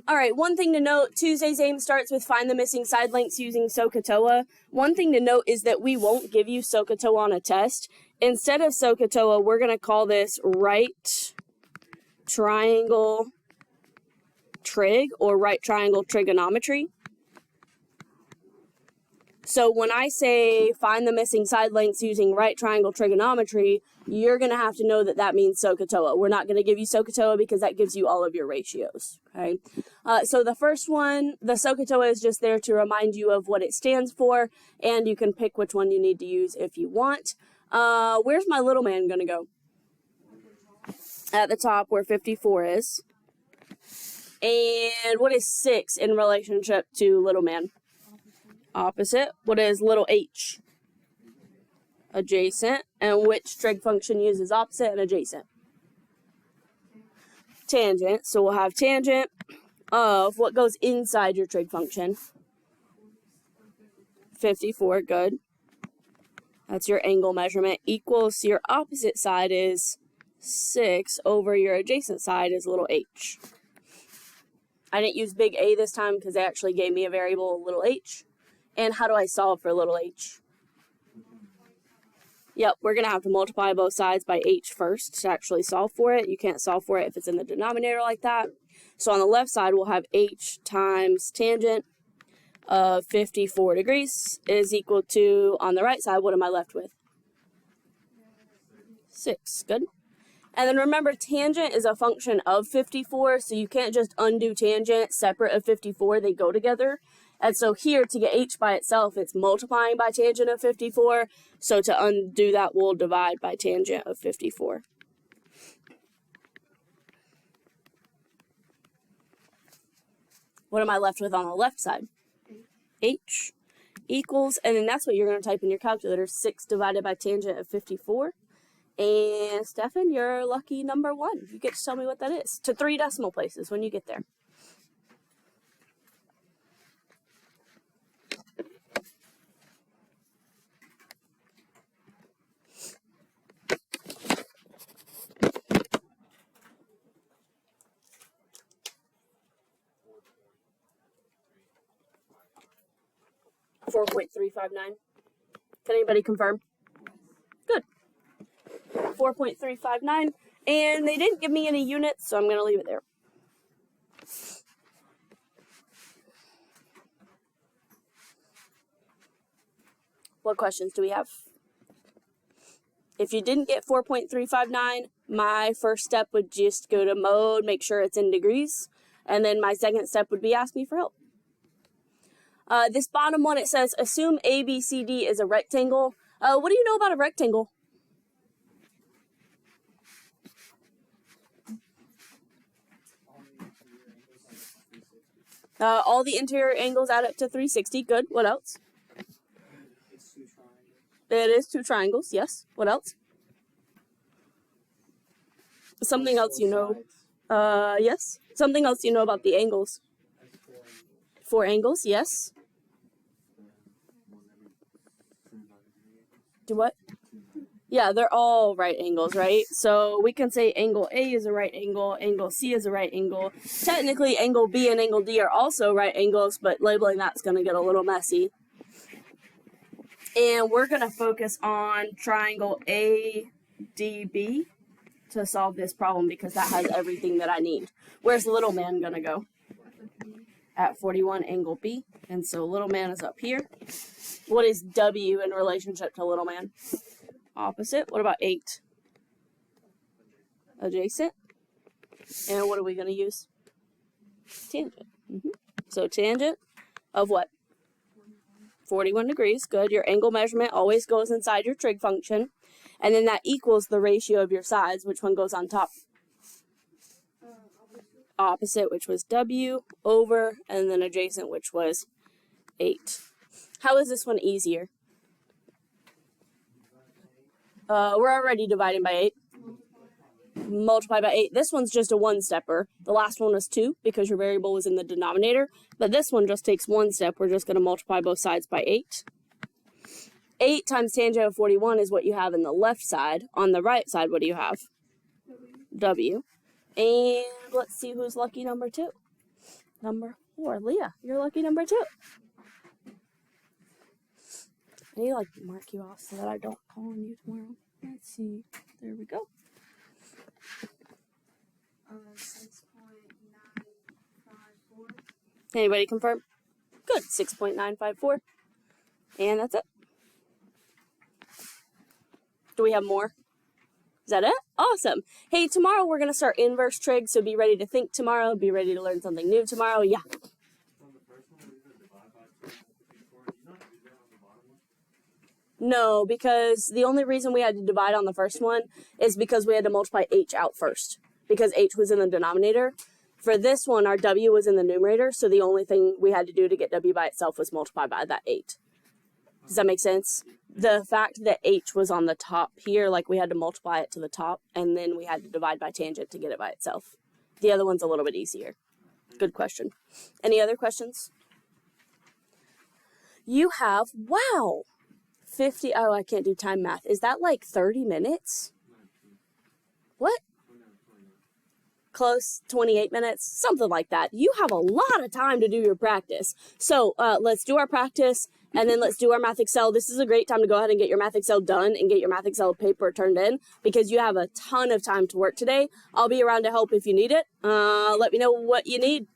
All right, one thing to note, Tuesday's aim starts with find the missing side lengths using SOHCAHTOA. One thing to note is that we won't give you SOHCAHTOA on a test. Instead of SOHCAHTOA, we're going to call this right triangle trig or right triangle trigonometry. So when I say find the missing side lengths using right triangle trigonometry, you're going to have to know that that means SOHCAHTOA. We're not going to give you SOHCAHTOA because that gives you all of your ratios. Okay. So the first one, the SOHCAHTOA is just there to remind you of what it stands for, and you can pick which one you need to use if you want. Where's my little man going to go? At the top where 54 is. And what is 6 in relationship to little man? Opposite. What is little h? Adjacent. And which trig function uses opposite and adjacent? Tangent. So we'll have tangent of what goes inside your trig function. 54. Good. That's your angle measurement. Equals your opposite side is 6 over your adjacent side is little h. I didn't use big A this time because they actually gave me a variable little h. And how do I solve for little h? Yep, we're going to have to multiply both sides by h first to actually solve for it. You can't solve for it if it's in the denominator like that. So on the left side, we'll have h times tangent of 54 degrees is equal to, on the right side, what am I left with? 6. Good. And then remember, tangent is a function of 54, so you can't just undo tangent separate of 54. They go together. And so here, to get h by itself, it's multiplying by tangent of 54. So to undo that, we'll divide by tangent of 54. What am I left with on the left side? H equals, and then that's what you're going to type in your calculator, 6 divided by tangent of 54. And Stefan, you're lucky number 1. You get to tell me what that is. To 3 decimal places when you get there. .359. Can anybody confirm? Good. 4.359. And they didn't give me any units, so I'm going to leave it there. What questions do we have? If you didn't get 4.359, my first step would just go to mode, make sure it's in degrees. And then my second step would be ask me for help. This bottom one, it says, assume ABCD is a rectangle. What do you know about a rectangle? All the interior angles add up to 360. Good. What else? It's 2 triangles. It is 2 triangles. Yes. What else? Something else you know. Yes. Something else you know about the angles. 4 angles. Yes. Do what? Yeah, they're all right angles, right? So we can say angle A is a right angle, angle C is a right angle. Technically, angle B and angle D are also right angles, but labeling that's going to get a little messy. And we're going to focus on triangle ADB to solve this problem because that has everything that I need. Where's little man going to go? At 41, angle B. And so little man is up here. What is W in relationship to little man? Opposite. What about 8? Adjacent. And what are we going to use? Tangent. So tangent of what? 41 degrees. Good. Your angle measurement always goes inside your trig function. And then that equals the ratio of your sides. Which one goes on top? Opposite, which was W, over, and then adjacent, which was 8. How is this one easier? We're already dividing by 8. Multiply by 8. This one's just a 1-stepper. The last one was 2 because your variable was in the denominator. But this one just takes 1 step. We're just going to multiply both sides by 8. 8 times tangent of 41 is what you have in the left side. On the right side, what do you have? W. And let's see who's lucky number 2. Number 4. Leah, you're lucky number 2. I need to like mark you off so that I don't call on you tomorrow. Let's see. There we go. 6.954. Anybody confirm? Good. 6.954. And that's it. Do we have more? Is that it? Awesome. Hey, tomorrow we're going to start inverse trig, so be ready to think tomorrow. Be ready to learn something new tomorrow. Yeah. On the first one, we did divide by 254. Did you not do that on the bottom one? No, because the only reason we had to divide on the first one is because we had to multiply h out first, because h was in the denominator. For this one, our w was in the numerator, so the only thing we had to do to get w by itself was multiply by that 8. Does that make sense? The fact that h was on the top here, like we had to multiply it to the top, and then we had to divide by tangent to get it by itself. The other one's a little bit easier. Good question. Any other questions? You have, wow, 50, oh, I can't do time math. Is that like 30 minutes? 19. What? 29. Close, 28 minutes, something like that. You have a lot of time to do your practice. So let's do our practice, and then let's do our Math Excel. This is a great time to go ahead and get your Math Excel done and get your Math Excel paper turned in, because you have a ton of time to work today. I'll be around to help if you need it. Let me know what you need.